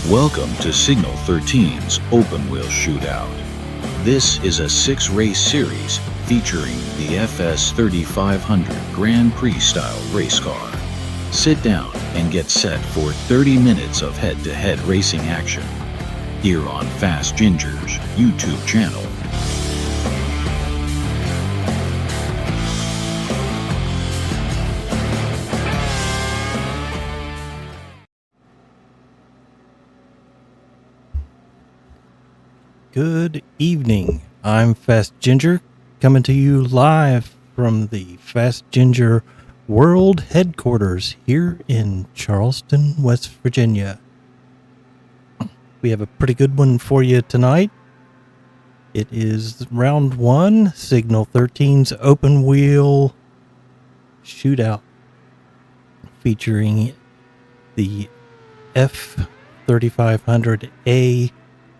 Welcome to Signal 13's Open Wheel Shootout. This is a 6-race series featuring the FS 3500 Grand Prix style race car. Sit down and get set for 30 minutes of head-to-head racing action here on Fast Ginger's YouTube channel. Good evening. I'm Fast Ginger, coming to you live from the Fast Ginger World Headquarters here in Charleston, West Virginia. We have a pretty good one for you tonight. It is round 1, Signal 13's Open Wheel Shootout, featuring the F3500A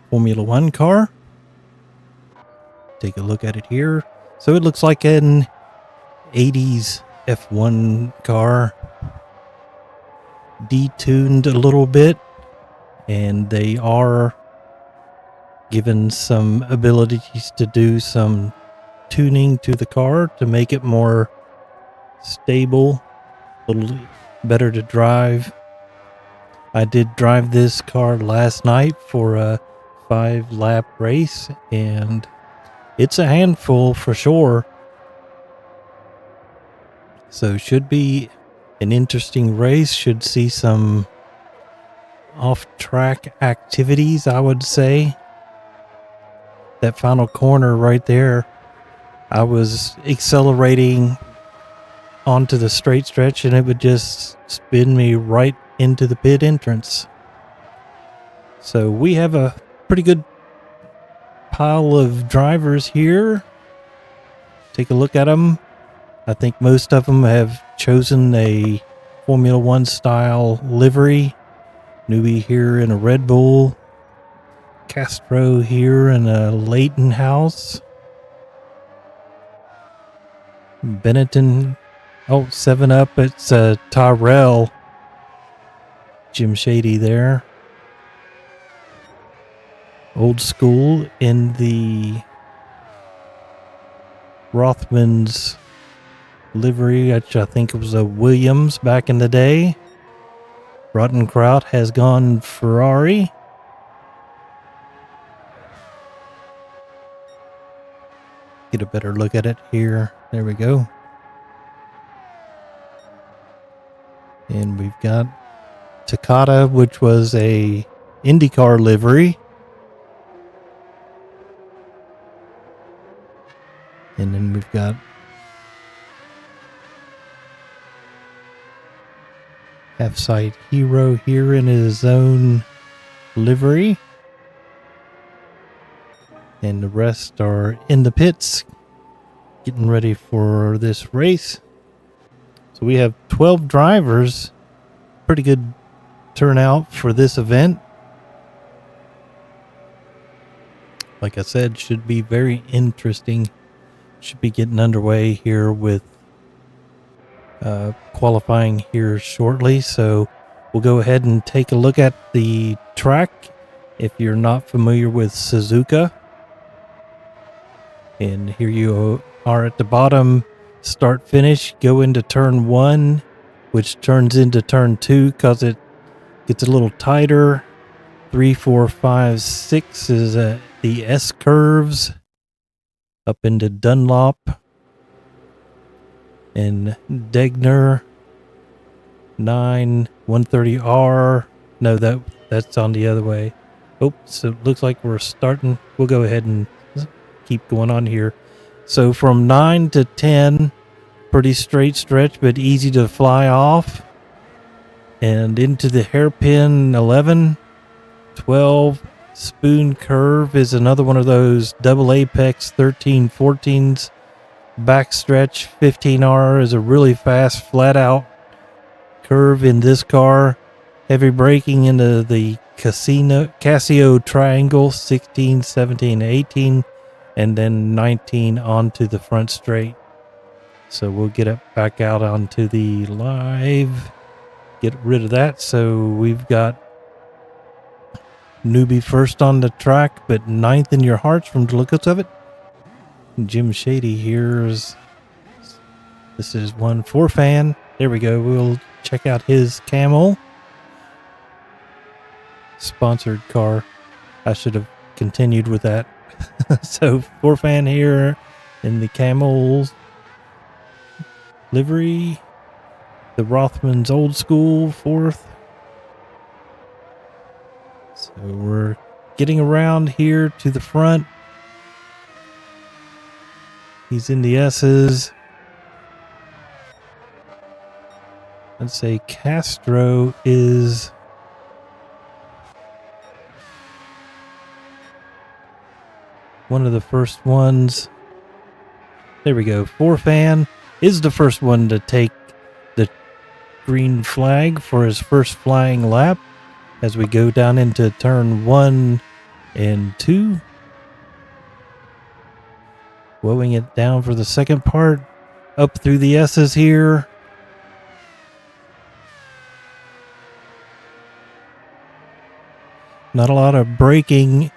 Formula One car. Take a look at it here. So it looks like an 80s F1 car, detuned a little bit, and they are given some abilities to do some tuning to the car to make it more stable, a little better to drive. I did drive this car last night for a 5-lap race, and it's a handful for sure. So should be an interesting race. Should see some off-track activities, I would say. That final corner right there, I was accelerating onto the straight stretch and it would just spin me right into the pit entrance. So we have a pretty good pile of drivers here. Take a look at them. I think most of them have chosen a Formula One style livery. Newbie here in a Red Bull. Castro here in a Leighton House. Benetton. Oh, 7-Up. It's Tyrell. Jim Shady there. Old school in the Rothman's livery, which I think it was a Williams back in the day. Rottenkraut has gone Ferrari. Get a better look at it here. There we go. And we've got Takata, which was a IndyCar livery. And then we've got Half-Side Hero here in his own livery. And the rest are in the pits, getting ready for this race. So we have 12 drivers. Pretty good turnout for this event. Like I said, should be very interesting. Should be getting underway here with qualifying here shortly. So we'll go ahead and take a look at the track if you're not familiar with Suzuka. And here you are at the bottom, start finish, go into turn 1, which turns into turn 2 because it gets a little tighter. 3, 4, 5, 6 is the S curves up into Dunlop and Degner. 9, 130R. No, that's on the other way. Oh, so it looks like we're starting. We'll go ahead and keep going on here. So from 9 to 10, pretty straight stretch, but easy to fly off. And into the hairpin, 11, 12, spoon curve is another one of those double apex 13, 14s. Backstretch 15R is a really fast flat out curve in this car. Heavy braking into the Casio triangle, 16, 17, 18, and then 19 onto the front straight. So we'll get it back out onto the live, get rid of that. So we've got Newbie first on the track, but ninth in your hearts from the looks of it. Jim Shady here's. This is 1 fan. There we go. We'll check out his Camel. Sponsored car. I should have continued with that. So 4 fan here in the Camels livery. The Rothman's old school 4th. So we're getting around here to the front. He's in the S's. I'd say Castro is one of the first ones. There we go. 4fan is the first one to take the green flag for his first flying lap as we go down into turn 1 and 2. Blowing it down for the second part. Up through the S's here. Not a lot of braking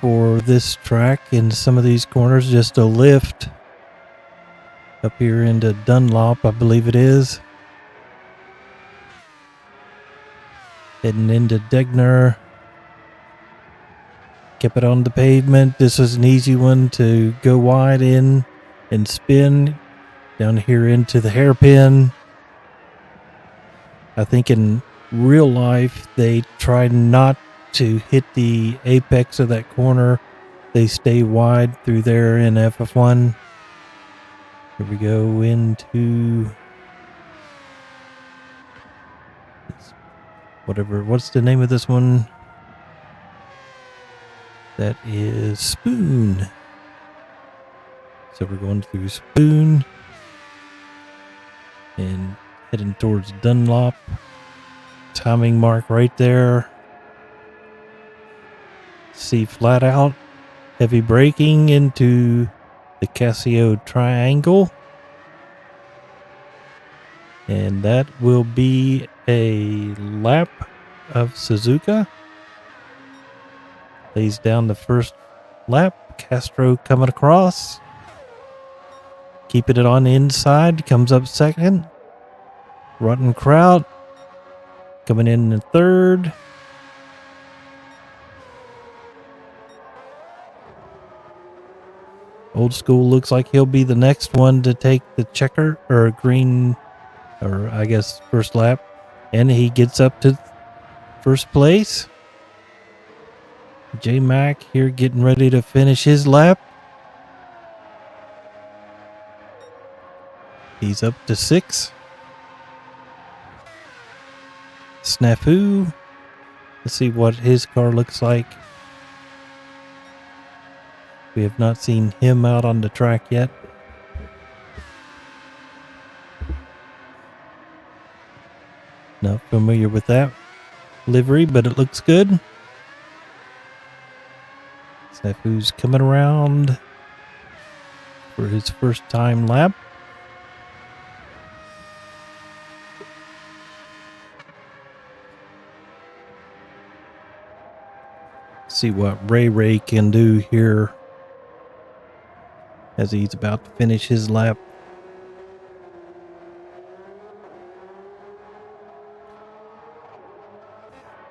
for this track in some of these corners, just a lift up here into Dunlop, I believe it is. Heading into Degner. Kept it on the pavement. This is an easy one to go wide in and spin down here into the hairpin. I think in real life they try not to hit the apex of that corner. They stay wide through there in FF1. Here we go into whatever. What's the name of this one? That is Spoon. So we're going through Spoon and heading towards Dunlop. Timing mark right there. See flat out. Heavy braking into the Casio triangle. And that will be a lap of Suzuka. Lays down the first lap. Castro coming across. Keeping it on the inside. Comes up second. Rutten Kraut coming in third. Old school looks like he'll be the next one to take the checker or green, or I guess first lap. And he gets up to first place. J Mac here getting ready to finish his lap. He's up to 6. Snafu. Let's see what his car looks like. We have not seen him out on the track yet. Not familiar with that livery, but it looks good. Snafu's coming around for his first time lap. See what Ray can do here as he's about to finish his lap.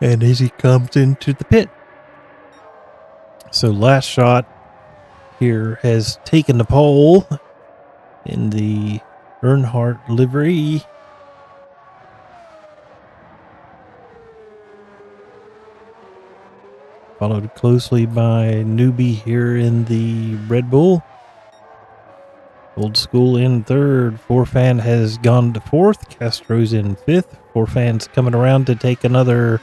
And as he comes into the pit. So last shot here has taken the pole in the Earnhardt livery. Followed closely by Newbie here in the Red Bull. Old school in third. 4fan has gone to fourth. Castro's in fifth. 4fan's coming around to take another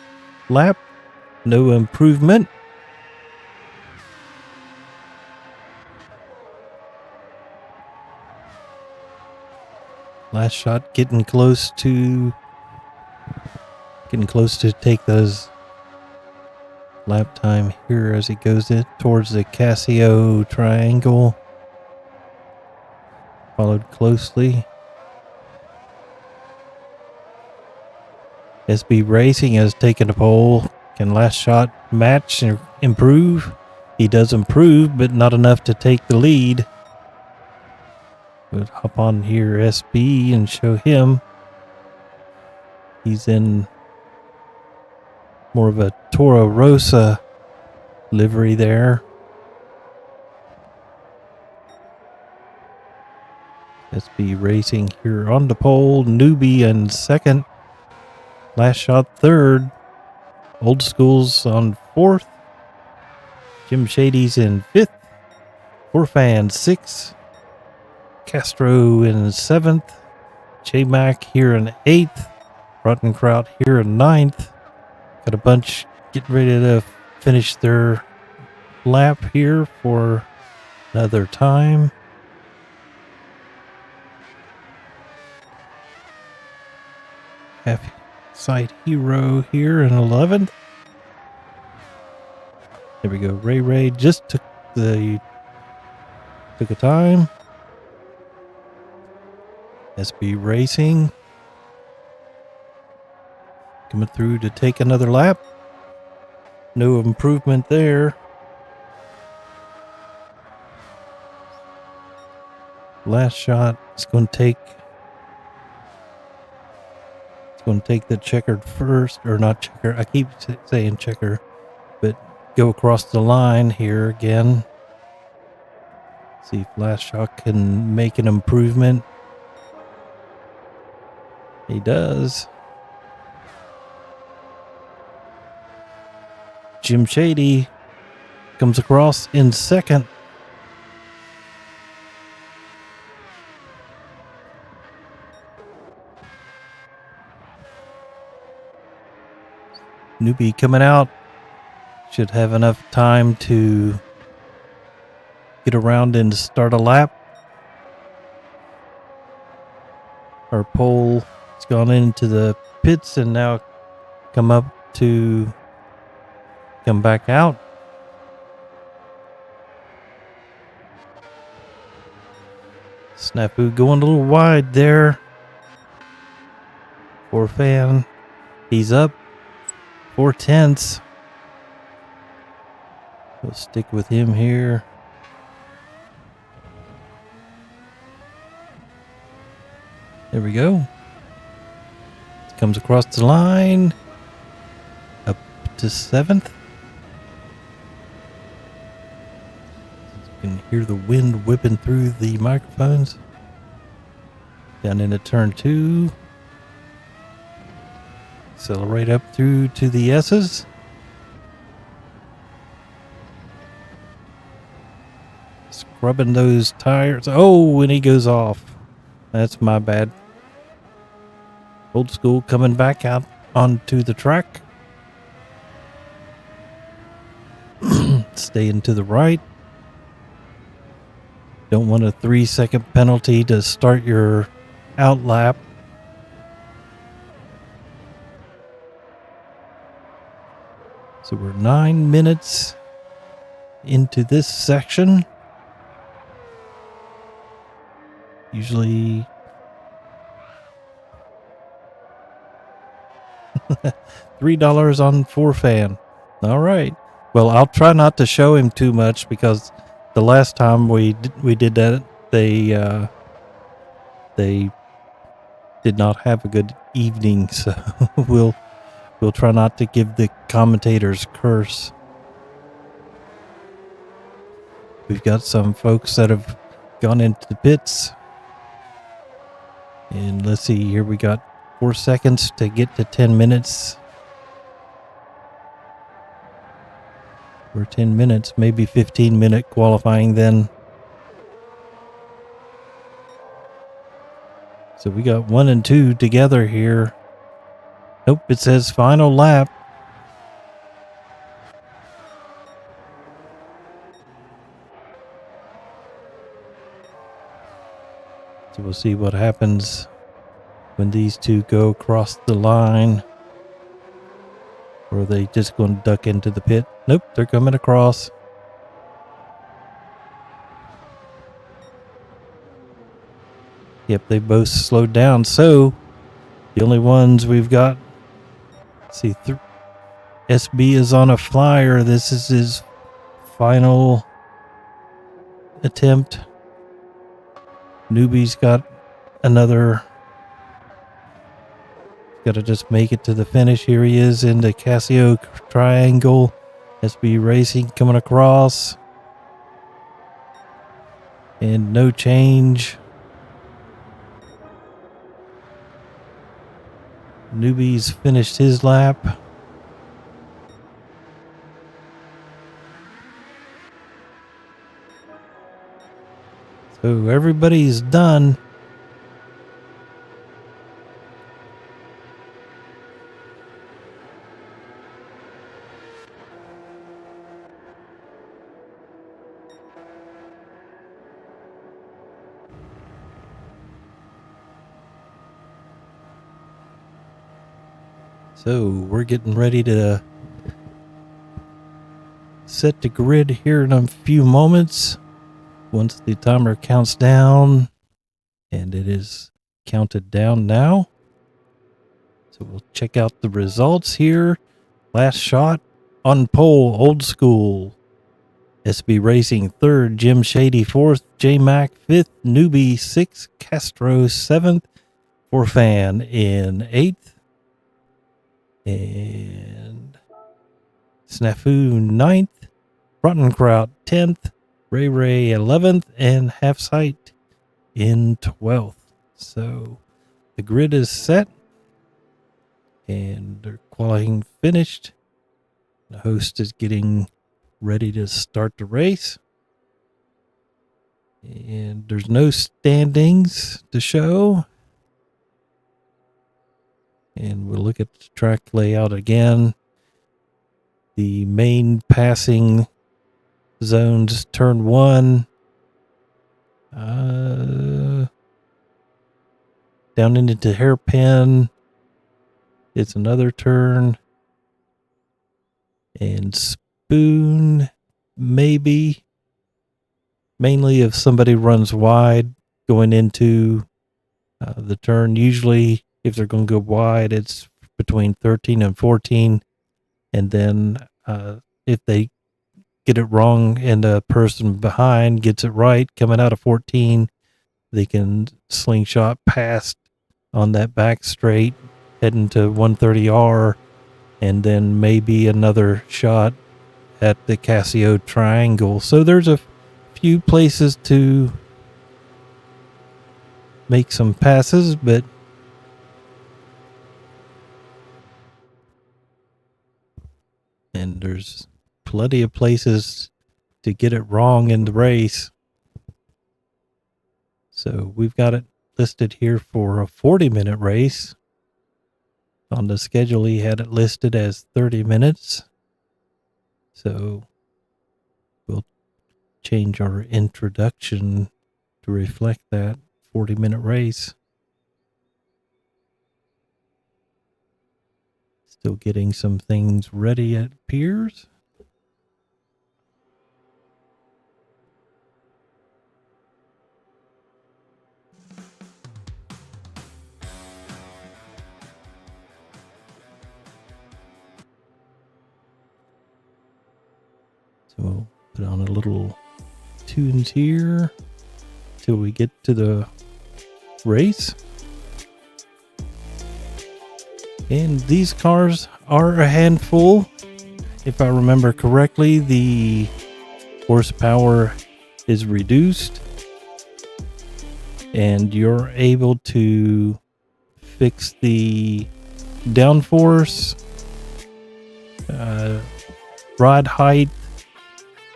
lap. No improvement. Last shot getting close to take those lap time here as he goes towards the Casio triangle. Followed closely. SB Racing has taken a pole. Can last shot match and improve? He does improve, but not enough to take the lead. We'll hop on here SB and show him. He's in more of a Toro Rosa livery there. SB Racing here on the pole. Newbie in second. Last shot third. Old School's on fourth. Jim Shady's in fifth. Forfan sixth. Castro in seventh. J-Mac here in eighth. Rottenkraut here in ninth. Got a bunch getting ready to finish their lap here for another time. Half Side Hero here in 11th. There we go. Ray just took a time. SB Racing coming through to take another lap. No improvement there. Last shot is going to take the checkered first, or not checker. I keep saying checker, but go across the line here again. See if last shot can make an improvement. He does. Jim Shady comes across in second. Newbie coming out. Should have enough time to get around and start a lap. Our pole has gone into the pits and now come back out. Snafu going a little wide there. Forfan, he's up 4/10. We'll stick with him here. There we go. Comes across the line. Up to 7th. You can hear the wind whipping through the microphones. Down into turn 2. Accelerate up through to the S's. Scrubbing those tires. Oh, and he goes off. That's my bad. Old School coming back out onto the track. Staying to the right. Don't want a 3-second penalty to start your out lap. So we're 9 minutes into this section. Usually $3 on Forfan. All right. Well, I'll try not to show him too much because the last time we did that, they did not have a good evening. So we'll try not to give the commentators curse. We've got some folks that have gone into the pits. And let's see, here we got 4 seconds to get to 10 minutes. Or 10 minutes, maybe 15-minute qualifying then. So we got 1 and 2 together here. Nope, it says final lap. So we'll see what happens when these two go across the line. Or are they just going to duck into the pit? Nope, they're coming across. Yep, they both slowed down. So the only ones we've got, let's see, SB is on a flyer. This is his final attempt. Newbie's got another. Got to just make it to the finish. Here he is in the Casio triangle. SB Racing coming across. And no change. Newbie's finished his lap. So everybody's done. So we're getting ready to set the grid here in a few moments. Once the timer counts down, and it is counted down now. So we'll check out the results here. Last shot on pole, Old School. SB Racing 3rd, Jim Shady 4th, J Mac 5th, Newbie 6th, Castro 7th, Forfan in 8th, and Snafu 9th, Rottenkraut 10th, Ray Ray 11th, and Half Sight in 12th. So the grid is set, and their qualifying finished. The host is getting ready to start the race. And there's no standings to show. And we'll look at the track layout again. The main passing zones, turn 1. Down into hairpin. It's another turn. And spoon, maybe. Mainly if somebody runs wide going into the turn. Usually if they're going to go wide, it's between 13 and 14. And then if they get it wrong and the person behind gets it right coming out of 14, they can slingshot past on that back straight heading to 130R, and then maybe another shot at the Casio triangle. So there's a few places to make some passes, but and there's plenty of places to get it wrong in the race. So we've got it listed here for a 40-minute race. On the schedule, he had it listed as 30 minutes. So we'll change our introduction to reflect that 40-minute race. Still getting some things ready, it appears. So we'll put on a little tunes here till we get to the race. And these cars are a handful. If I remember correctly, the horsepower is reduced, and you're able to fix the downforce, ride height,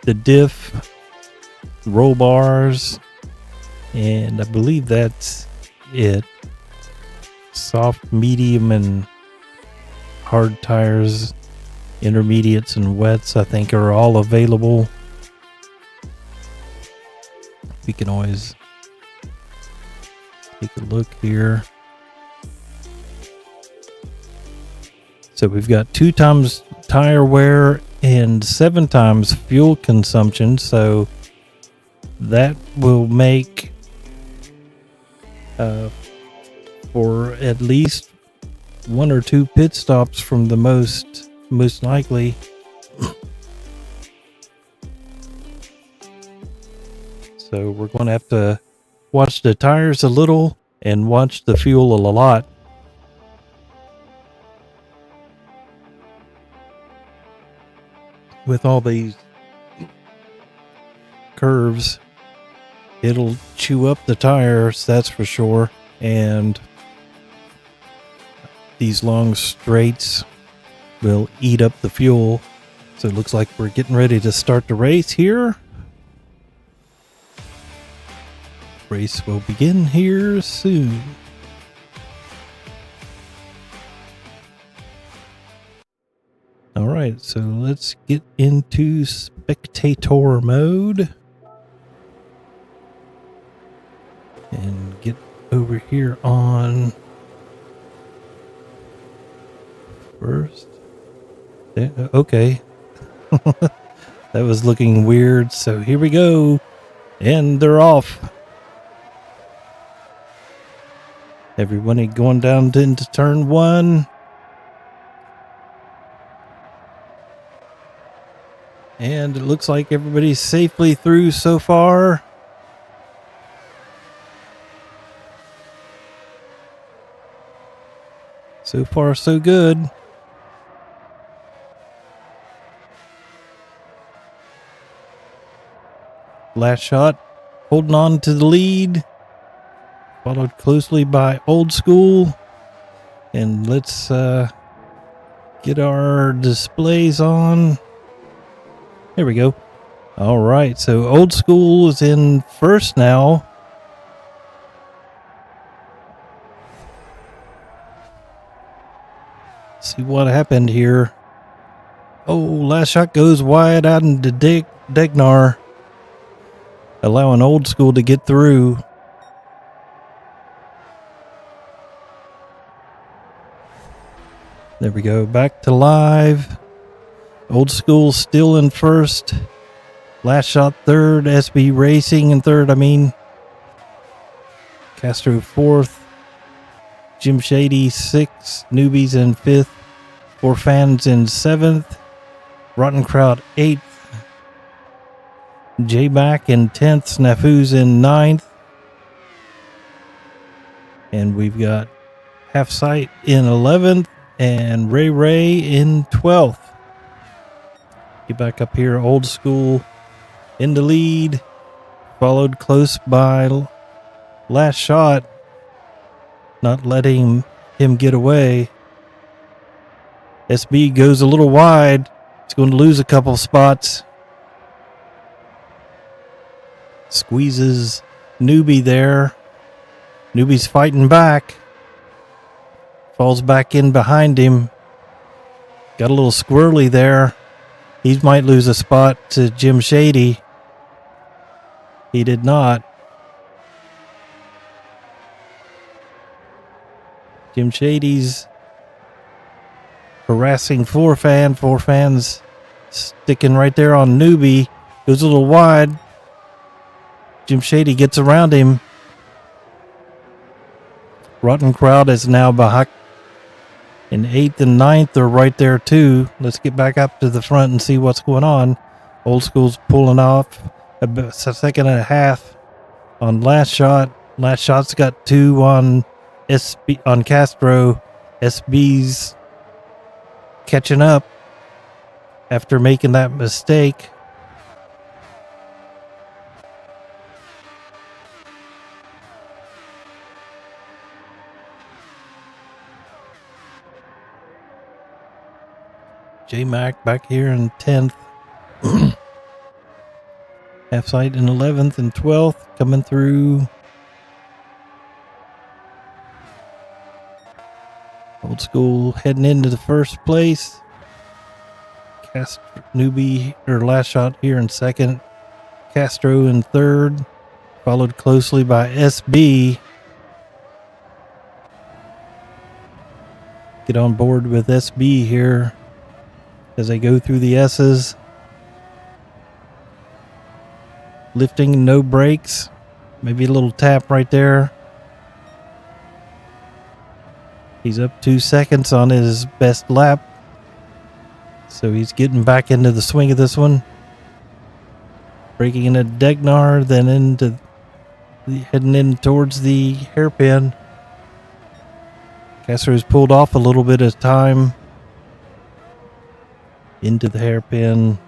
the diff, roll bars, and I believe that's it. Soft, medium, and hard tires, intermediates and wets, I think, are all available. We can always take a look here. So we've got 2 times tire wear and 7 times fuel consumption. So that will make for at least 1 or 2 pit stops from the most most likely. So we're going to have to watch the tires a little and watch the fuel a lot. With all these curves, it'll chew up the tires, that's for sure. And these long straights will eat up the fuel. So it looks like we're getting ready to start the race here. Race will begin here soon. All right, so let's get into spectator mode and get over here on first. Okay. That was looking weird. So here we go. And they're off. Everybody going down into turn one. And it looks like everybody's safely through so far. So far, so good. Last shot, holding on to the lead. Followed closely by Old School. And let's get our displays on. There we go. All right, so Old School is in first now. See what happened here. Oh, last shot goes wide out into Degnar, allowing Old School to get through. There we go. Back to live. Old School still in first. Last shot third. SB Racing in third, Castro fourth. Jim Shady sixth. Newbies in fifth. Four Fans in seventh. Rotten Crowd eighth. J-Back in 10th. Snafu's in 9th. And we've got Half Sight in 11th. And Ray in 12th. Get back up here. Old School in the lead. Followed close by Last Shot. Not letting him get away. SB goes a little wide. He's going to lose a couple spots. Squeezes Newbie there. Newbie's fighting back. Falls back in behind him. Got a little squirrely there. He might lose a spot to Jim Shady. He did not. Jim Shady's harassing Four Fans sticking right there on Newbie. Goes a little wide. Jim Shady gets around him. Rotten Crowd is now behind. In 8th and 9th are right there too. Let's get back up to the front and see what's going on. Old School's pulling off a second and a half on Last Shot. Last Shot's got 2 on SB on Castro. SB's catching up after making that mistake. J-Mac back here in 10th. Half Sight in 11th and 12th coming through. Old School heading into the first place. Newbie or Last Shot here in second. Castro in third. Followed closely by SB. Get on board with SB here as they go through the S's. Lifting, no brakes. Maybe a little tap right there. He's up 2 seconds on his best lap. So he's getting back into the swing of this one. Breaking into Degnar, then heading in towards the hairpin. Castro's pulled off a little bit of time into the hairpin.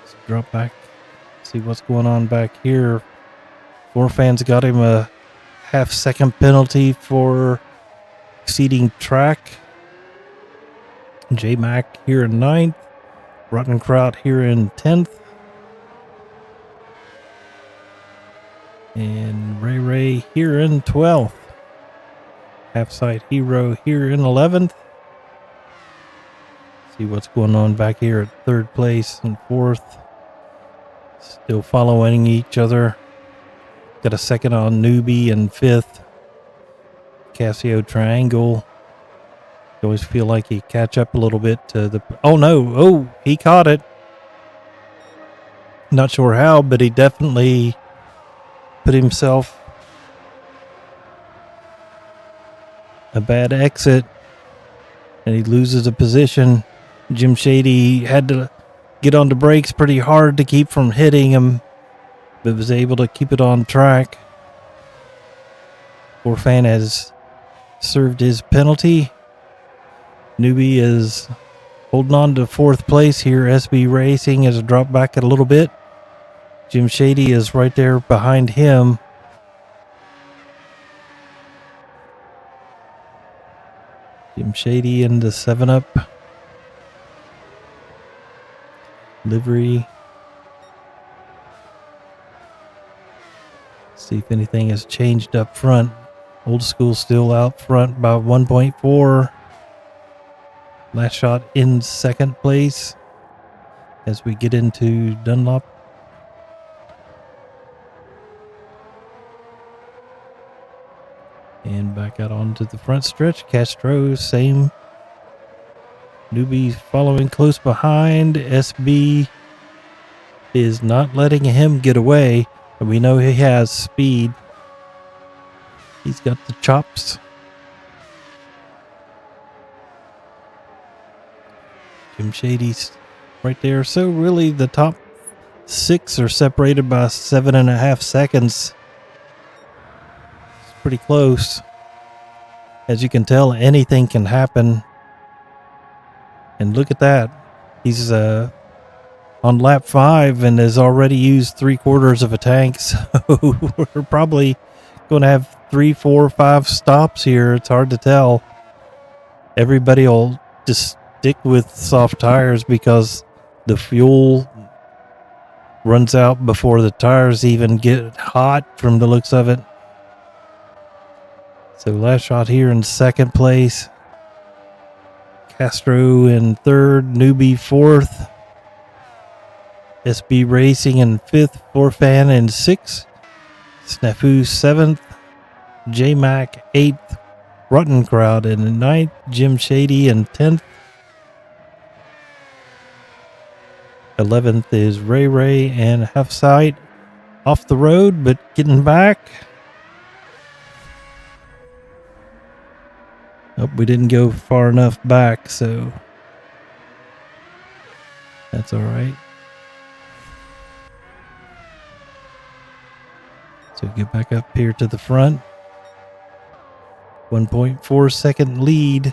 Let's drop back, see what's going on back here. Forfan's got him a half-second penalty for exceeding track. J-Mac here in 9th. Rottenkraut here in 10th. And Ray here in 12th. Half-Site Hero here in 11th. See what's going on back here at 3rd place and 4th. Still following each other. Got a second on Newbie in 5th. Casio Triangle. You always feel like you catch up a little bit to the... Oh no! Oh, he caught it. Not sure how, but he definitely put himself a bad exit. And he loses a position. Jim Shady had to get on the brakes pretty hard to keep from hitting him, but was able to keep it on track. Forfan has served his penalty. Newbie is holding on to 4th place here. SB Racing has dropped back a little bit. Jim Shady is right there behind him. Jim Shady in the 7-Up livery. See if anything has changed up front. Old School still out front by 1.4. Last Shot in 2nd place as we get into Dunlop. And back out onto the front stretch. Castro, same. Newbie following close behind. SB is not letting him get away. But we know he has speed. He's got the chops. Jim Shady's right there. So really the top 6 are separated by 7.5 seconds. It's pretty close. As you can tell, anything can happen. And look at that. He's on lap 5 and has already used 3/4 of a tank. So we're probably going to have 3, 4, 5 stops here. It's hard to tell. Everybody will just stick with soft tires because the fuel runs out before the tires even get hot from the looks of it. So Last Shot here in 2nd place. Castro in 3rd. Newbie 4th. SB Racing in 5th. Forfan in 6th. Snafu 7th. J-Mac 8th. Rottenkraut in 9th. Jim Shady in 10th. 11th is Ray and Half-Site off the road, but getting back. Oh, we didn't go far enough back, so that's all right. So get back up here to the front. 1.4 second lead.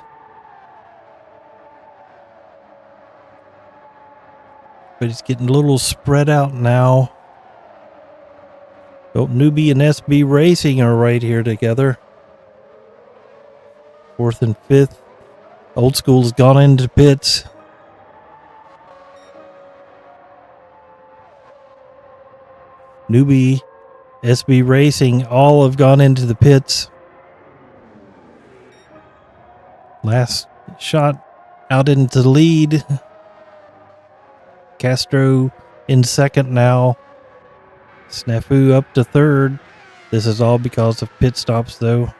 But it's getting a little spread out now. Oh, Newbie and SB Racing are right here together. 4th and 5th. Old School's gone into pits. Newbie, SB Racing, all have gone into the pits. Last Shot out into the lead. Castro in 2nd now. Snafu up to 3rd. This is all because of pit stops though.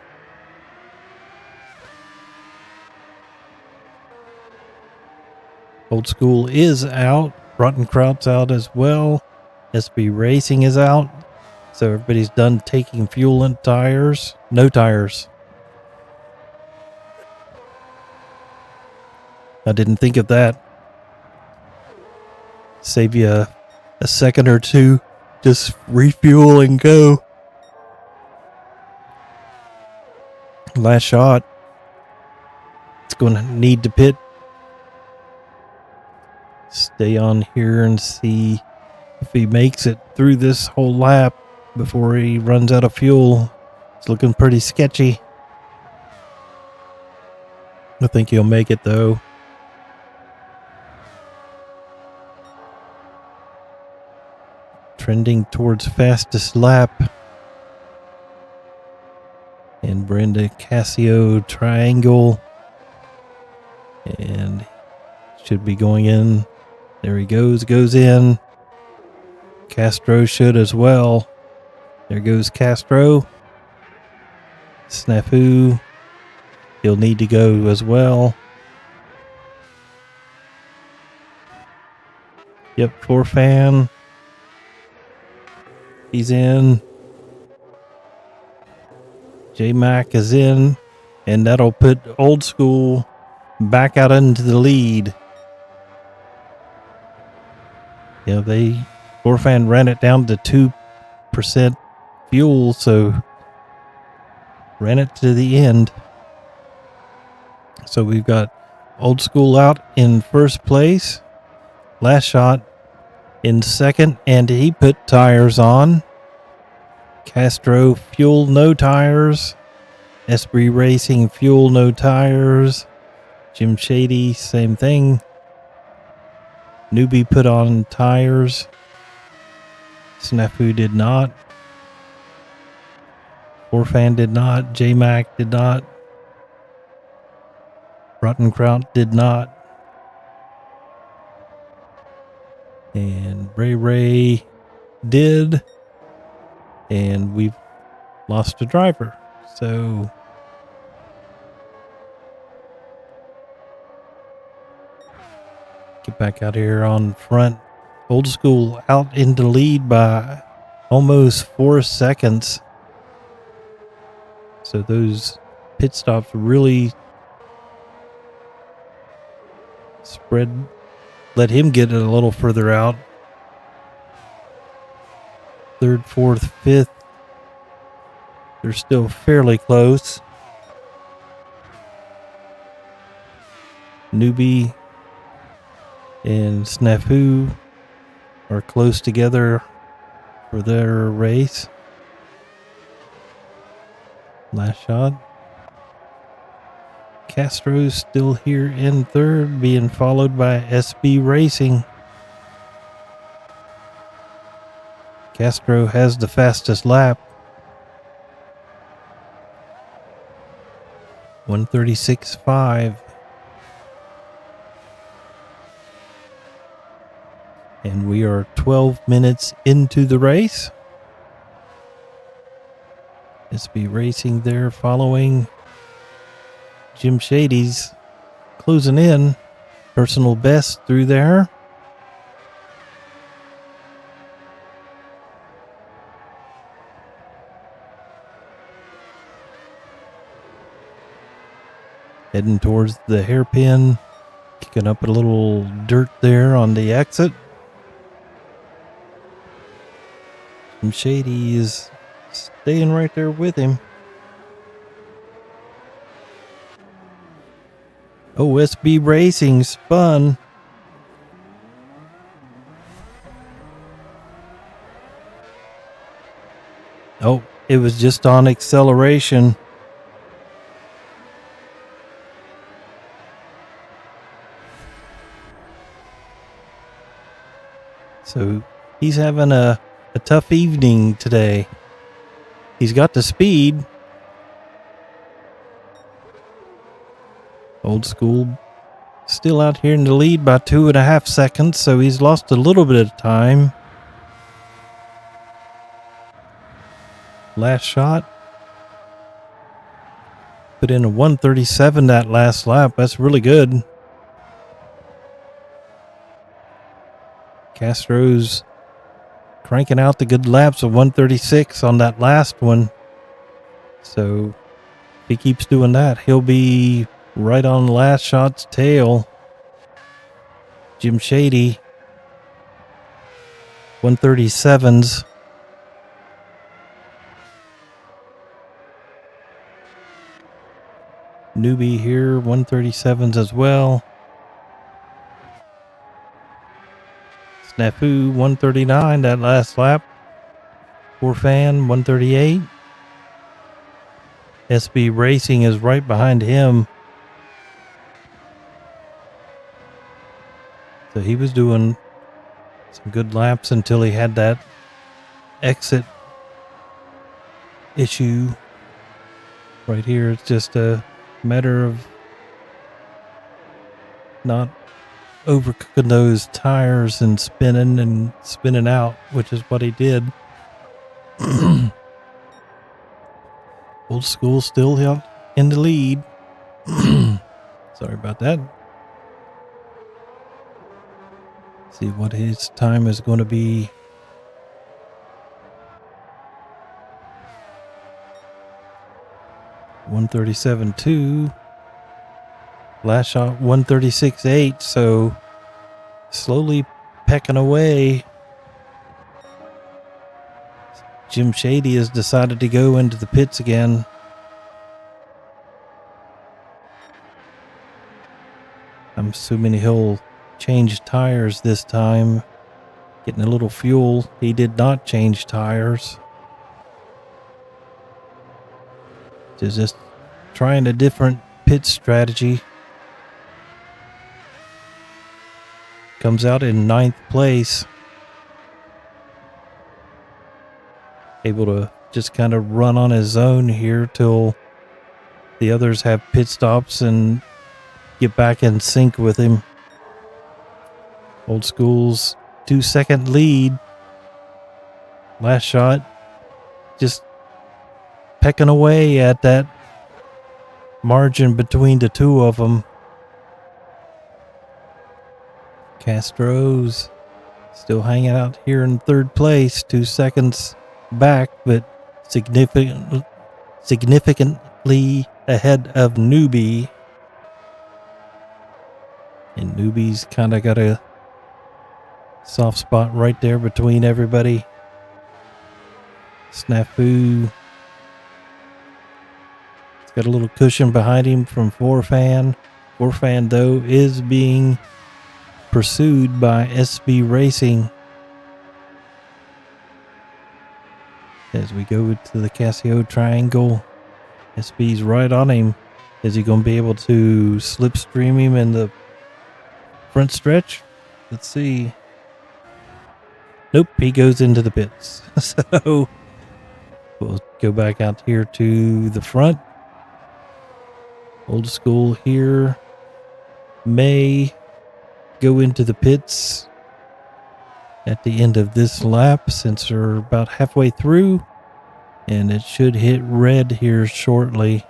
Old School is out. Rottenkraut's out as well. SB Racing is out. So everybody's done taking fuel and tires. No tires. I didn't think of that. Save you a second or two. Just refuel and go. Last shot. It's going to need to pit. Stay on here and see if he makes it through this whole lap before he runs out of fuel. It's looking pretty sketchy. I think he'll make it though. Trending towards fastest lap. And Brenda Cassio triangle. And should be going in. There he goes in. Castro should as well. There goes Castro. Snafu. He'll need to go as well. Yep, Forfan. He's in. J-Mac is in. And that'll put Old School back out into the lead. Yeah, Forfan ran it down to 2% fuel, so ran it to the end. So we've got Old School out in first place. Last shot in second, and he put tires on. Castro, fuel, no tires. SB Racing, fuel, no tires. Jim Shady, same thing. Newbie put on tires. Snafu did not. Forfan did not. J-Mac did not. Rottenkraut did not. And Ray did. And we've lost a driver. So get back out here on front. Old School out in the lead by almost 4 seconds. So those pit stops really spread, let him get it a little further out. Third, fourth, fifth. They're still fairly close. Newbie and Snafu are close together for their race. Last shot. Castro's still here in third, being followed by SB Racing. Castro has the fastest lap. 1:36.5. And we are 12 minutes into the race. SB Racing there following. Jim Shady's closing in. Personal best through there. Heading towards the hairpin. Kicking up a little dirt there on the exit. Jim Shady is staying right there with him. OSB Racing spun. Oh, it was just on acceleration. So he's having a tough evening today. He's got the speed. Old School still out here in the lead by 2.5 seconds, so he's lost a little bit of time. Last shot. Put in a 1:37 that last lap. That's really good. Castro's cranking out the good laps of 1:36 on that last one. So if he keeps doing that, he'll be right on last shot's tail. Jim Shady, 137s. Newbie here, 137s as well. Snafu, 139 that last lap. Fan, 138. SB Racing is right behind him. So he was doing some good laps until he had that exit issue. Right here, it's just a matter of not overcooking those tires and spinning out, which is what he did. Old School still in the lead. Sorry about that. See what his time is going to be. .137.2. Last shot 136.8. So slowly pecking away. Jim Shady has decided to go into the pits again. I'm assuming he'll change tires this time. Getting a little fuel. He did not change tires. Just trying a different pit strategy. Comes out in 9th place. Able to just kind of run on his own here till the others have pit stops and get back in sync with him. Old School's 2-second lead. Last shot. Just pecking away at that margin between the two of them. Castro's still hanging out here in 3rd place, 2 seconds back, but significantly ahead of Newbie. And Newbie's kind of got a soft spot right there between everybody. Snafu. It's got a little cushion behind him from Fan. Fan, though, is being pursued by SB Racing. As we go to the Casio Triangle, SB's right on him. Is he going to be able to slipstream him in the front stretch? Let's see. Nope, he goes into the pits. So we'll go back out here to the front. Old School here may go into the pits at the end of this lap since we're about halfway through, and it should hit red here shortly.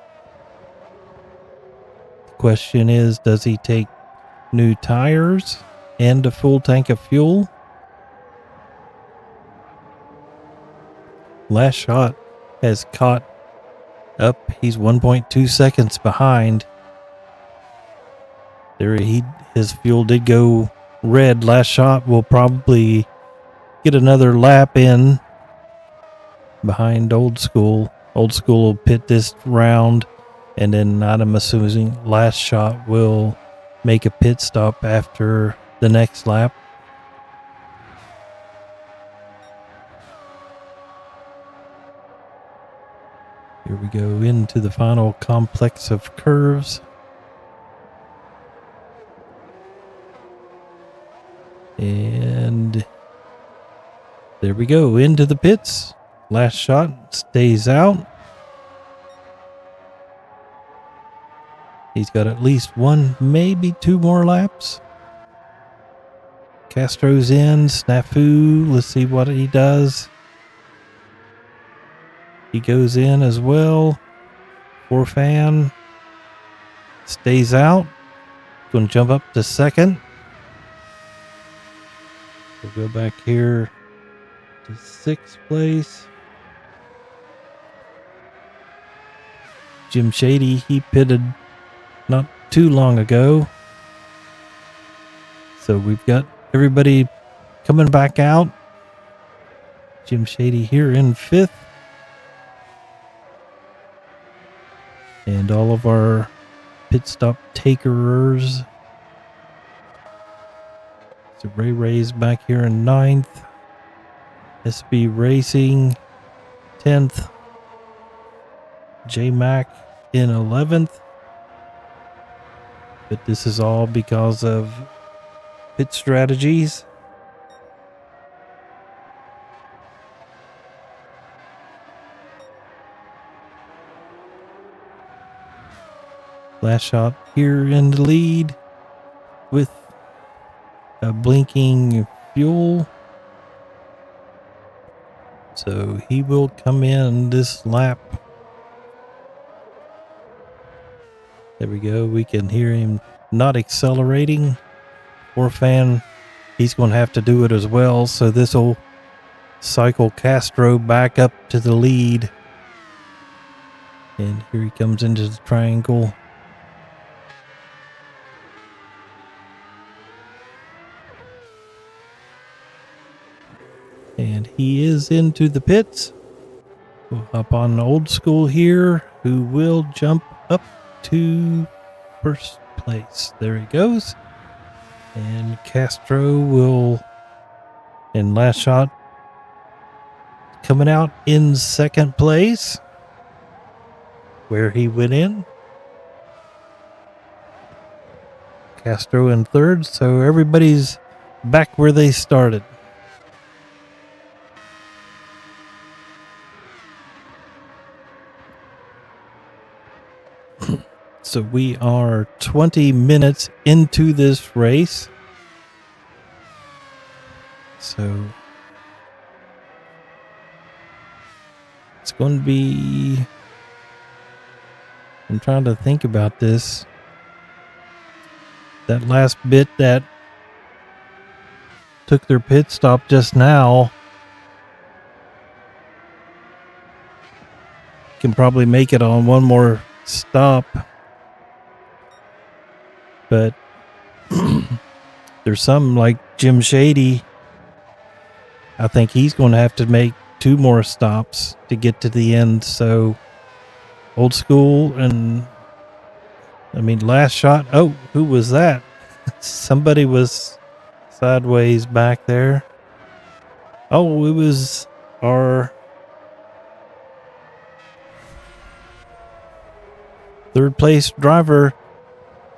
The question is, does he take new tires and a full tank of fuel? Last shot has caught up. He's 1.2 seconds behind. There, his fuel did go red. Last shot will probably get another lap in behind Old School. Old School will pit this round, and then I'm assuming Last Shot will make a pit stop after the next lap. Here we go into the final complex of curves. And there we go, into the pits. Last shot stays out. He's got at least one, maybe two more laps. Castro's in. Snafu, let's see what he does. He goes in as well. Fan stays out. Going to jump up to second. We'll go back here to 6th place. Jim Shady, he pitted not too long ago. So So we've got everybody coming back out. Jim Shady here in 5th. And all of our pit stop takerers. So Ray Ray's back here in 9th. SB Racing 10th. J Mac in 11th. But this is all because of pit strategies. Last shot here in the lead with a blinking fuel. So he will come in this lap. There we go. We can hear him not accelerating. Poor fan. He's going to have to do it as well. So this will cycle Castro back up to the lead. And here he comes into the triangle. And he is into the pits. We'll hop on Old School here, who will jump up to first place. There he goes. And Castro will, in last shot, coming out in second place, where he went in. Castro in third, so everybody's back where they started. So we are 20 minutes into this race. So it's going to be, I'm trying to think about this. That last bit that took their pit stop just now can probably make it on one more stop. But there's some like Jim Shady. I think he's going to have to make 2 more stops to get to the end. So Old School and last shot. Oh, who was that? Somebody was sideways back there. Oh, it was our third place driver.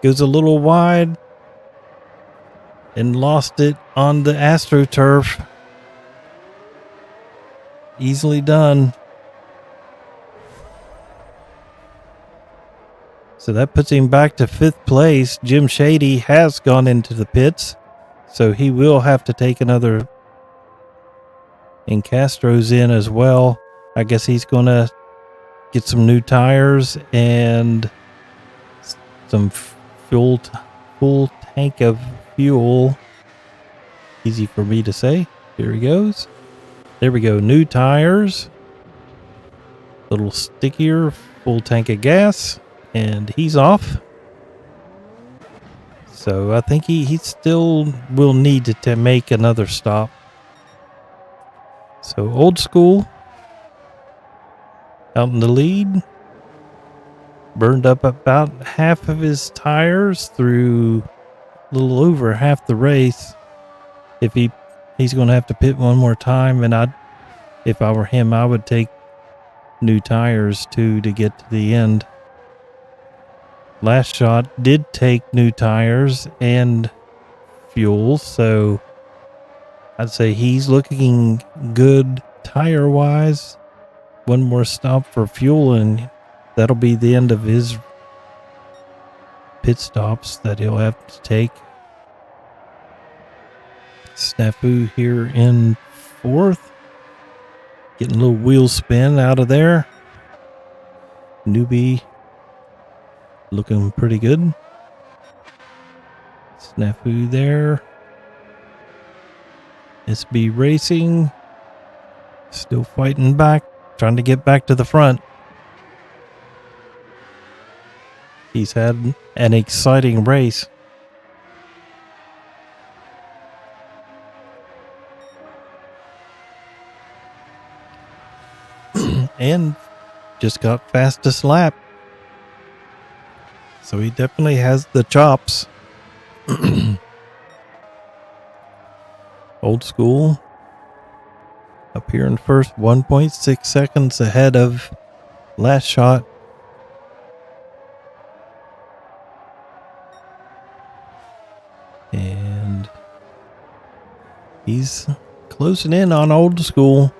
Goes a little wide and lost it on the AstroTurf. Easily done. So that puts him back to 5th place. Jim Shady has gone into the pits, so he will have to take another. And Castro's in as well. I guess he's going to get some new tires and some full tank of fuel. Easy for me to say. Here he goes. There we go. New tires. Little stickier. Full tank of gas. And he's off. So I think he still will need to make another stop. So Old School out in the lead. Burned up about half of his tires through a little over half the race. If he's going to have to pit one more time, and if I were him, I would take new tires too to get to the end. Last shot did take new tires and fuel, so I'd say he's looking good tire wise. One more stop for fuel and that'll be the end of his pit stops that he'll have to take. Snafu here in 4th. Getting a little wheel spin out of there. Newbie looking pretty good. Snafu there. SB Racing still fighting back, trying to get back to the front. He's had an exciting race. and just got fastest lap. So he definitely has the chops. Old School up here in first, 1.6 seconds ahead of Last Shot. And he's closing in on Old School.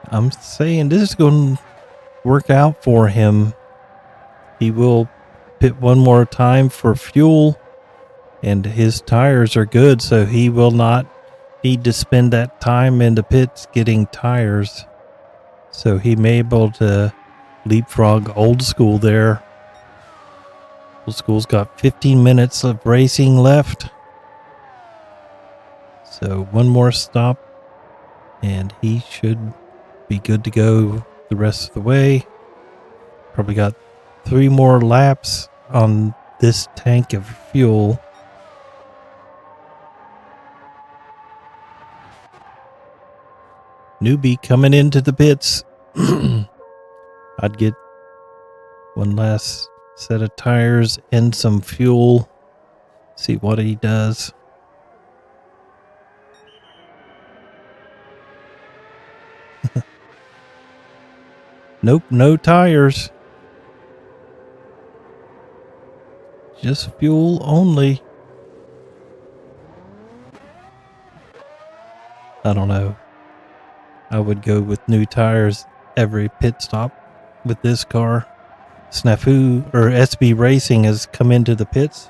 I'm saying this is going to work out for him. He will pit one more time for fuel, and his tires are good, so he will not need to spend that time in the pits getting tires. So he may be able to leapfrog Old School there. Old School's got 15 minutes of racing left. So one more stop, and he should be good to go the rest of the way. Probably got 3 more laps on this tank of fuel. Newbie coming into the pits. I'd get one last set of tires and some fuel. See what he does. Nope, no tires. Just fuel only. I don't know. I would go with new tires every pit stop with this car. Snafu or SB Racing has come into the pits.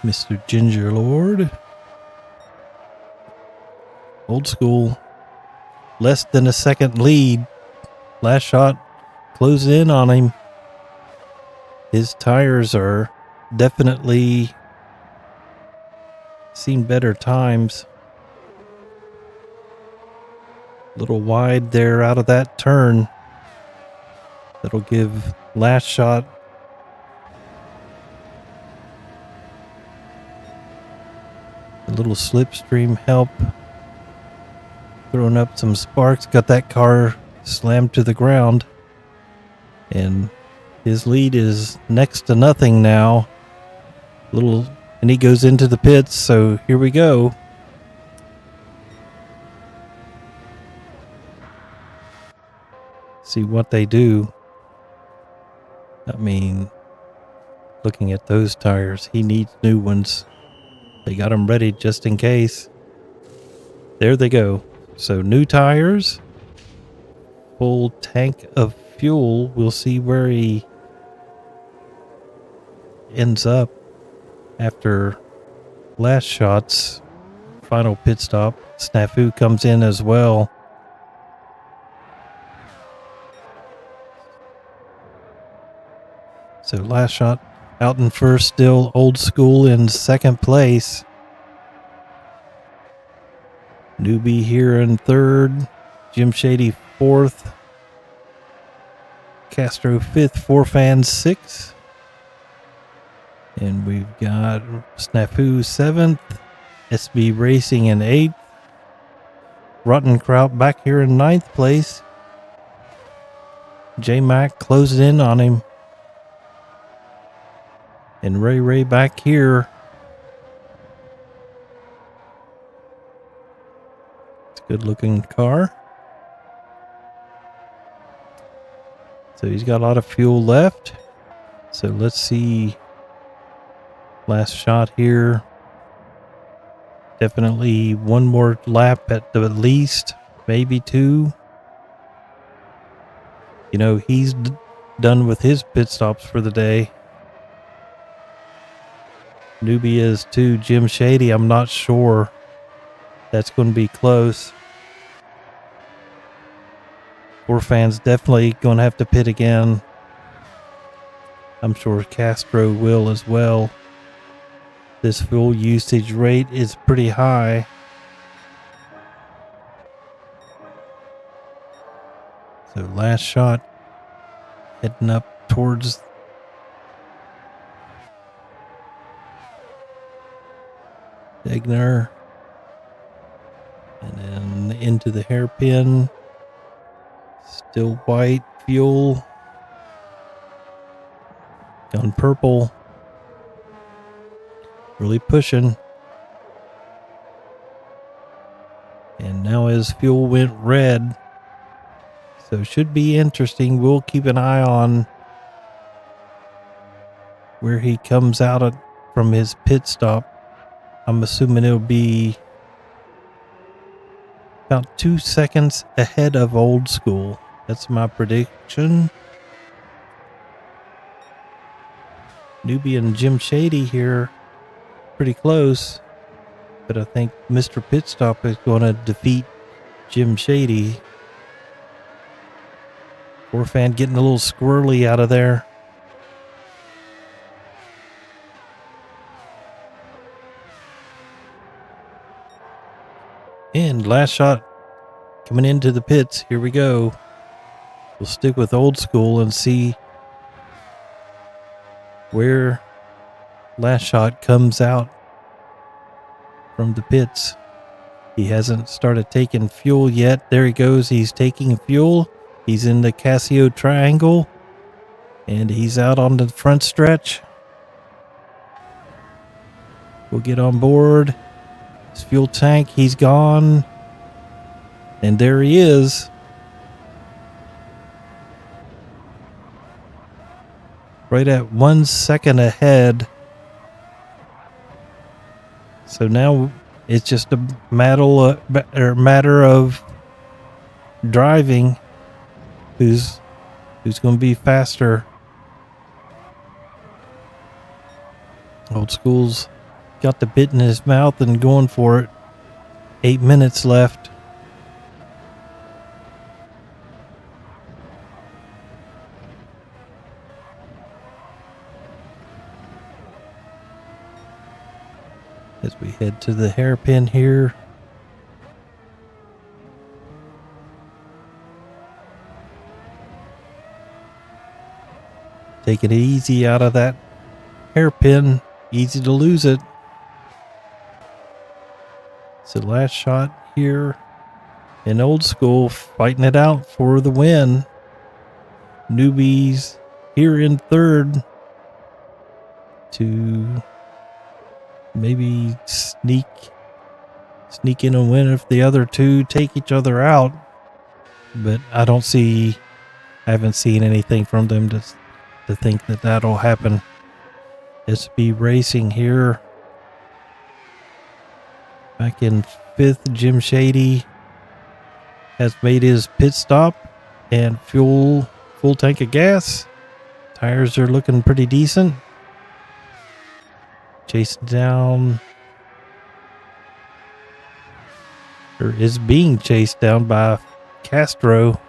Mr. Ginger Lord. Old School. Less than a second lead. Last Shot closed in on him. His tires are definitely seen better times. A little wide there out of that turn. That'll give Last Shot a little slipstream help. Throwing up some sparks. Got that car slammed to the ground. And his lead is next to nothing now. And he goes into the pits, so here we go. See what they do. I mean, looking at those tires, he needs new ones. They got them ready just in case. There they go. So new tires. Full tank of fuel. We'll see where he ends up after Last Shot's final pit stop. Snafu comes in as well. So Last Shot out in first, still Old School in second place. Newbie here in third. Jim Shady fourth. Castro fifth. Four Fans sixth. And we've got Snafu seventh. SB Racing in eighth. Rotten Kraut back here in ninth place. J Mac closed in on him. And Ray back here. It's a good looking car. So he's got a lot of fuel left. So let's see. Last Shot here. Definitely one more lap at the least. Maybe 2. You know, he's done with his pit stops for the day. Newbie is too. Jim Shady, I'm not sure. That's going to be close. Four Fans definitely going to have to pit again. I'm sure Castro will as well. This fuel usage rate is pretty high. So Last Shot heading up towards Egner. And then into the hairpin. Still white. Fuel. Gone purple. Really pushing. And now his fuel went red. So should be interesting. We'll keep an eye on where he comes out from his pit stop. I'm assuming it'll be about 2 seconds ahead of Old School. That's my prediction. Newbie and Jim Shady here, pretty close. But I think Mr. Pit Stop is going to defeat Jim Shady. Poor fan getting a little squirrely out of there. And last shot coming into the pits. Here we go. We'll stick with Old School and see where last shot comes out from the pits. He hasn't started taking fuel yet. There he goes. He's taking fuel. He's in the Casio triangle. And he's out on the front stretch. We'll get on board. His fuel tank, he's gone. And there he is. Right at 1 second ahead. So now it's just a matter of driving. Who's going to be faster? Old School's got the bit in his mouth and going for it. 8 minutes left. As we head to the hairpin here. Taking it easy out of that hairpin. Easy to lose it. It's the last shot here in Old School, fighting it out for the win. Newbies here in third to maybe sneak in and win if the other two take each other out. But I haven't seen anything from them to think that that'll happen. SB Racing here. Back in fifth, Jim Shady has made his pit stop and full tank of gas. Tires are looking pretty decent. Chasing down, or is being chased down by Castro.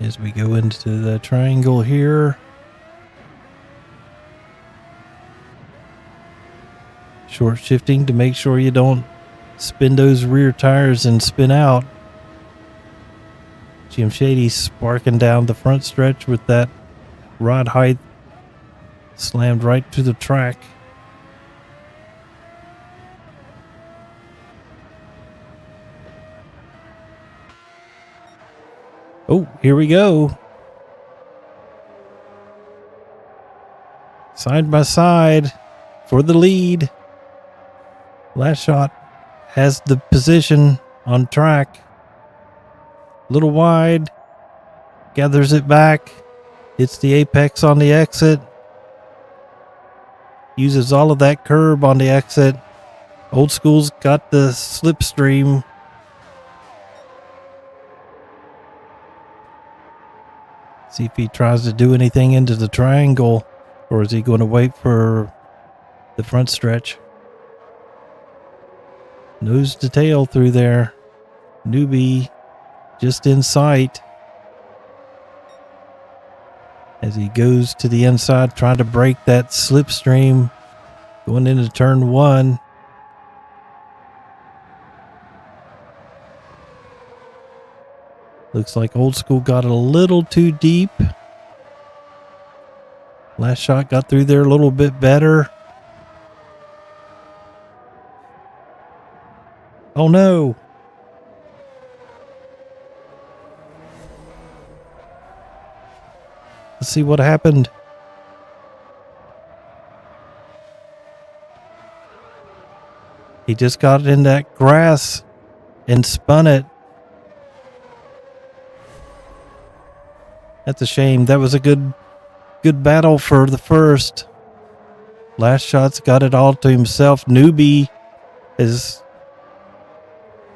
As we go into the triangle here. Short shifting to make sure you don't spin those rear tires and spin out. Jim Shady sparking down the front stretch with that rod height slammed right to the track. Oh, here we go. Side by side for the lead. Last shot has the position on track. A little wide. Gathers it back. Hits the apex on the exit. Uses all of that curb on the exit. Old School's got the slipstream. See if he tries to do anything into the triangle, or is he going to wait for the front stretch? Nose to tail through there. Newbie just in sight. As he goes to the inside, trying to break that slipstream going into turn one. Looks like Old School got a little too deep. Last shot got through there a little bit better. Oh no! Let's see what happened. He just got in that grass and spun it. That's a shame. That was a good battle for the first. Last shot's got it all to himself. Newbie has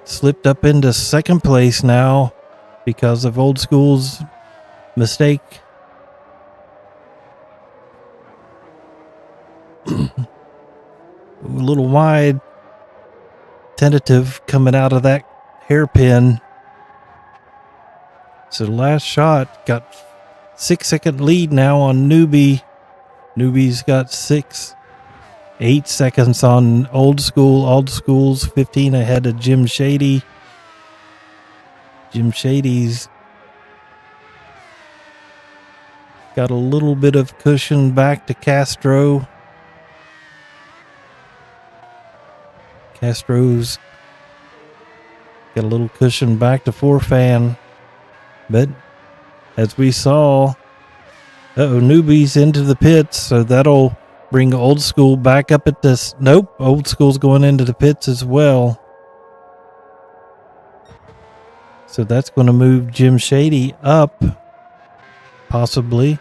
slipped up into second place now because of Old School's mistake. A little wide, tentative coming out of that hairpin. So the last shot got 6-second lead now on Newbie. Newbie's got 8 seconds on Old School. Old School's 15 ahead of Jim Shady. Jim Shady's got a little bit of cushion back to Castro. Castro's got a little cushion back to Forfan. But as we saw, Newbie's into the pits, so that'll bring Old School back up at this. Nope, Old School's going into the pits as well. So that's going to move Jim Shady up, possibly.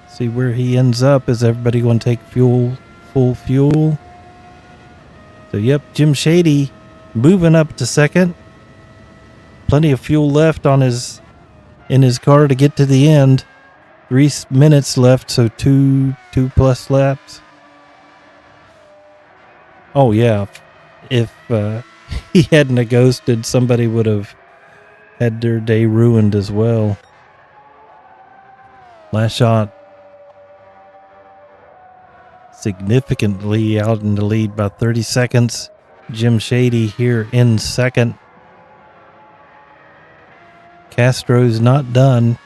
See where he ends up. Is everybody going to take full fuel? So yep, Jim Shady moving up to second. Plenty of fuel left in his car to get to the end. 3 minutes left, so two plus laps. Oh yeah, if he hadn't have ghosted, somebody would have had their day ruined as well. Last shot, significantly out in the lead by 30 seconds. Jim Shady here in second. Castro's not done.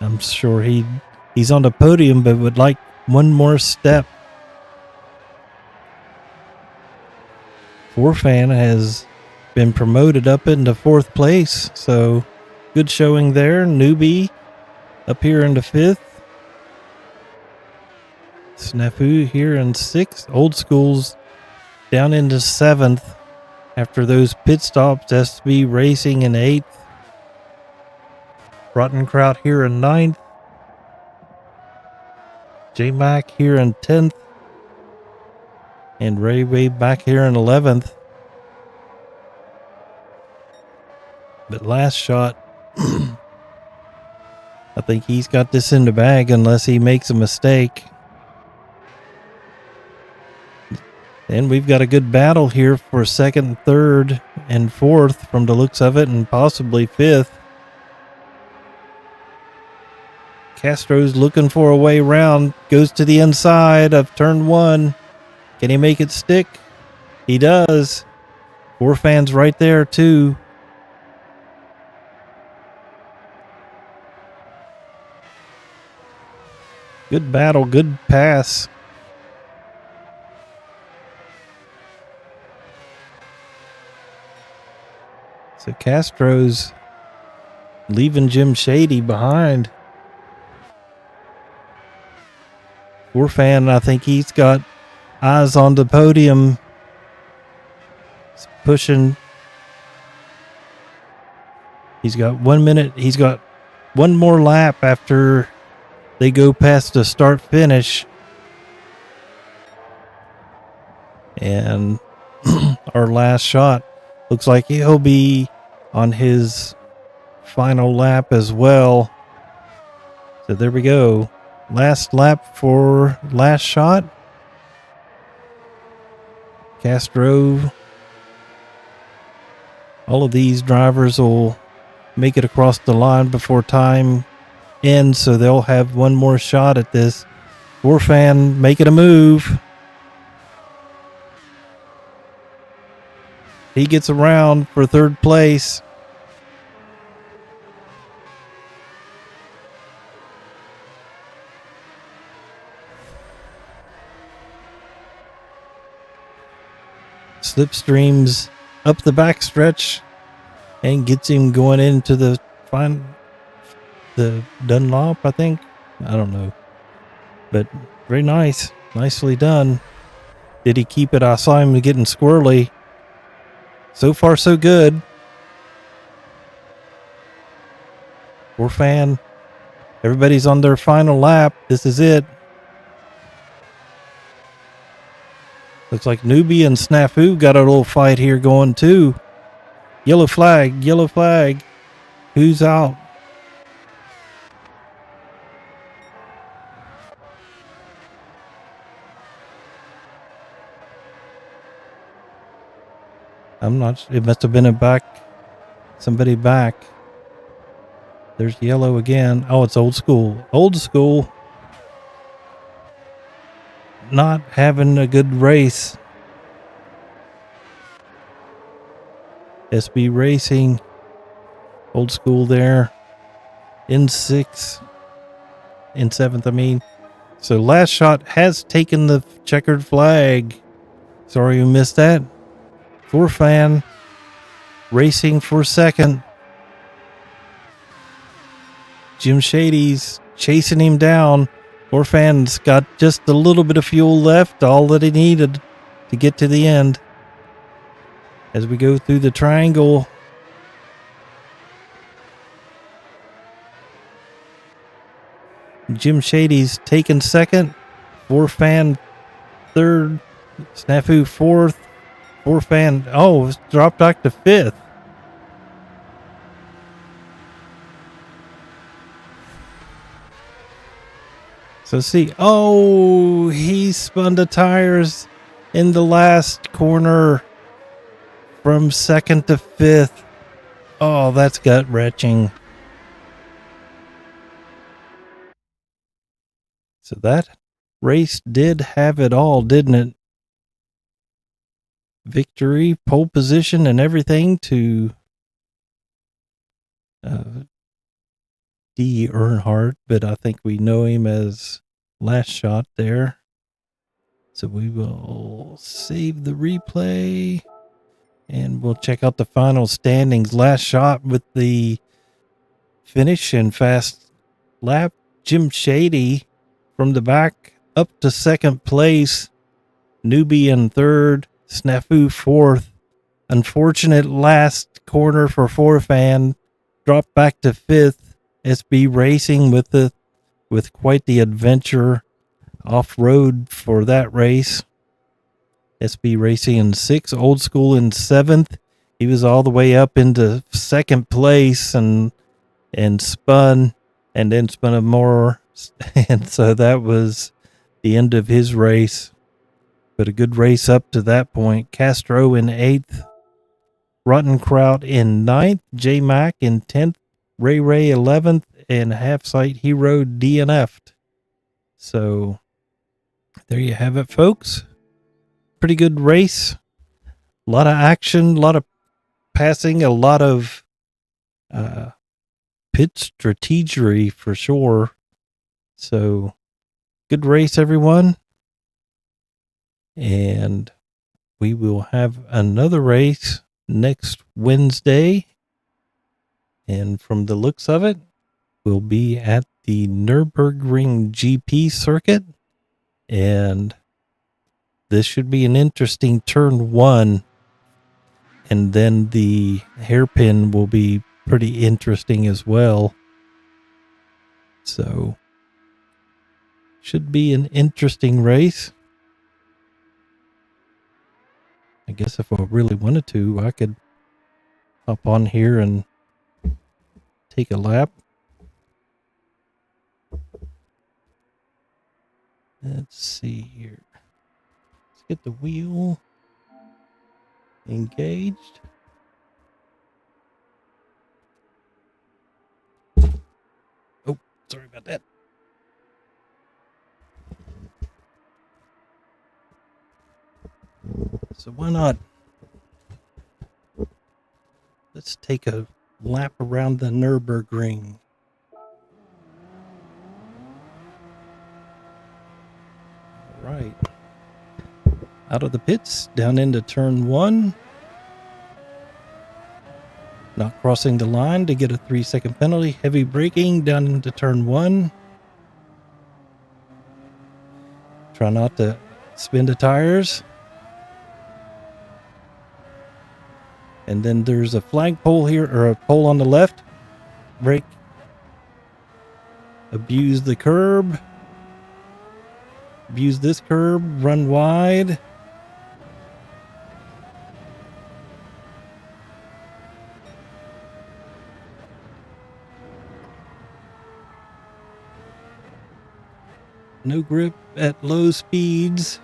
I'm sure he's on the podium, but would like one more step. Forfan has been promoted up into 4th place, so good showing there. Newbie up here into 5th. Snafu here in 6th. Old School's down into 7th after those pit stops. SB Racing in 8th. Rottenkraut here in 9th. J-Mac here in 10th. And Ray Way back here in 11th. But last shot, I think he's got this in the bag unless he makes a mistake. And we've got a good battle here for 2nd, 3rd, and 4th from the looks of it, and possibly 5th. Castro's looking for a way around, goes to the inside of turn 1. Can he make it stick? He does. Forfan's right there too. Good battle, good pass. So Castro's leaving Jim Shady behind. Forfan, I think he's got eyes on the podium. He's pushing. He's got 1 minute. He's got one more lap after they go past the start finish. And our last shot looks like he'll be on his final lap as well. So there we go. Last lap for last shot. Castro. All of these drivers will make it across the line before time ends, so they'll have one more shot at this. Forfan making a move. He gets around for third place. Slipstreams up the backstretch and gets him going into the Dunlop, I think. I don't know. But very nice. Nicely done. Did he keep it? I saw him getting squirrely. So far, so good. Poor fan. Everybody's on their final lap. This is it. Looks like Newbie and Snafu got a little fight here going too. Yellow flag, yellow flag. Who's out? I'm not sure. It must have been somebody back. There's yellow again. Oh, it's old school. Old school. Not having a good race. SB Racing. Old school there. In seventh, I mean. So Last Shot has taken the checkered flag. Sorry you missed that. For Fan. Racing for second. Jim Shady's chasing him down. Orfan's got just a little bit of fuel left, all that he needed to get to the end. As we go through the triangle, Jim Shady's taking second. Orfan third. Snafu fourth. Orfan, dropped back to fifth. So see, he spun the tires in the last corner from second to fifth. Oh, that's gut-wrenching. So that race did have it all, didn't it? Victory, pole position, and everything to D. Earnhardt, but I think we know him as Last Shot there. So we will save the replay and we'll check out the final standings. Last Shot with the finish and fast lap. Jim Shady from the back up to second place. Newbie in third. Snafu fourth. Unfortunate last corner for Forfan. Dropped back to fifth. SB Racing with quite the adventure off-road for that race. SB Racing in sixth. Old School in seventh. He was all the way up into second place and spun and then spun a more. And so that was the end of his race. But a good race up to that point. Castro in eighth. Rottenkraut in ninth. J Mac in 10th. Ray 11th. And Half Sight Hero DNF'd. So there you have it, folks. Pretty good race. A lot of action, a lot of passing, a lot of pit strategery for sure. So good race, everyone. And we will have another race next Wednesday. And from the looks of it, we'll be at the Nürburgring GP circuit. And this should be an interesting turn one. And then the hairpin will be pretty interesting as well. So, should be an interesting race. I guess if I really wanted to, I could hop on here and take a lap. Let's see here. Let's get the wheel engaged. Oh, sorry about that. So why not Let's take a lap around the Nürburgring. All right. Out of the pits, down into turn 1. Not crossing the line to get a 3-second penalty. Heavy braking down into turn 1. Try not to spin the tires. And then there's a flagpole here, or a pole on the left. Brake. Abuse the curb. Abuse this curb. Run wide. No grip at low speeds.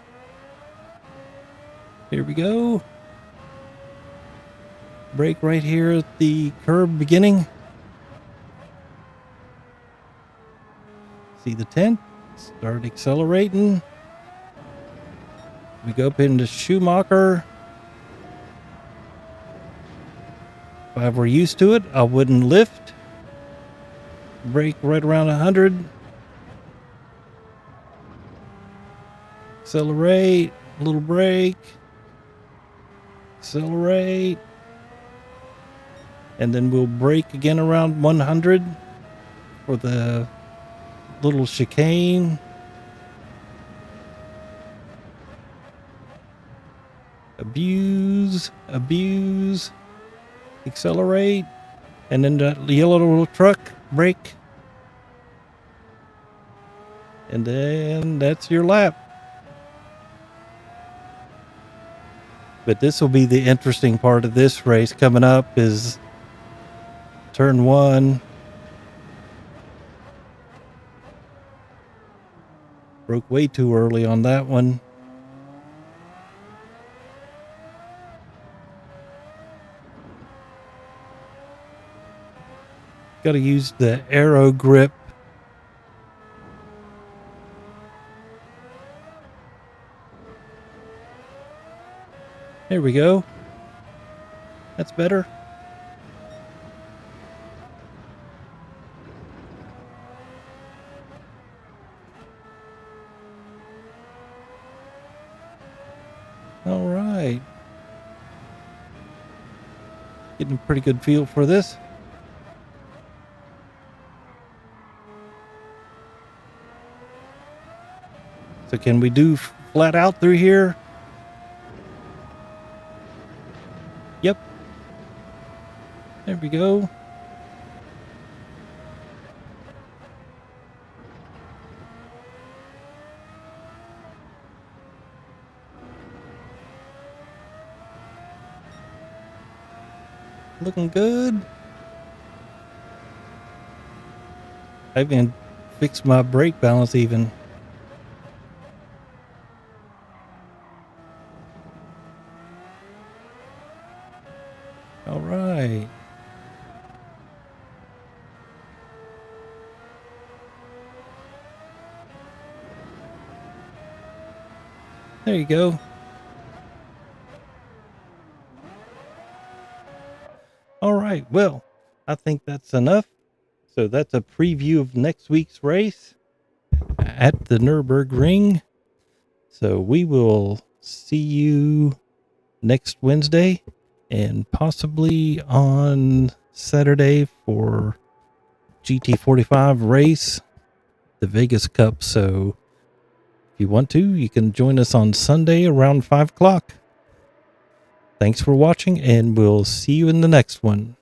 Here we go. Brake right here at the curb beginning. See the tent. Start accelerating. We go up into Schumacher. If I were used to it, I wouldn't lift. Brake right around 100. Accelerate. A little brake. Accelerate. And then we'll brake again around 100 for the little chicane. Abuse. Accelerate. And then that yellow little truck, brake. And then that's your lap. But this will be the interesting part of this race coming up is turn 1. Broke way too early on that one. Got to use the aero grip. There we go. That's better. All right. Getting a pretty good feel for this. So can we do flat out through here? Yep. There we go. Looking good. I even fixed my brake balance even. All right. There you go. All right. Well, I think that's enough. So that's a preview of next week's race at the Nürburgring. So we will see you next Wednesday and possibly on Saturday for GT45 race, the Vegas Cup. So if you want to, you can join us on Sunday around 5 o'clock. Thanks for watching, and we'll see you in the next one.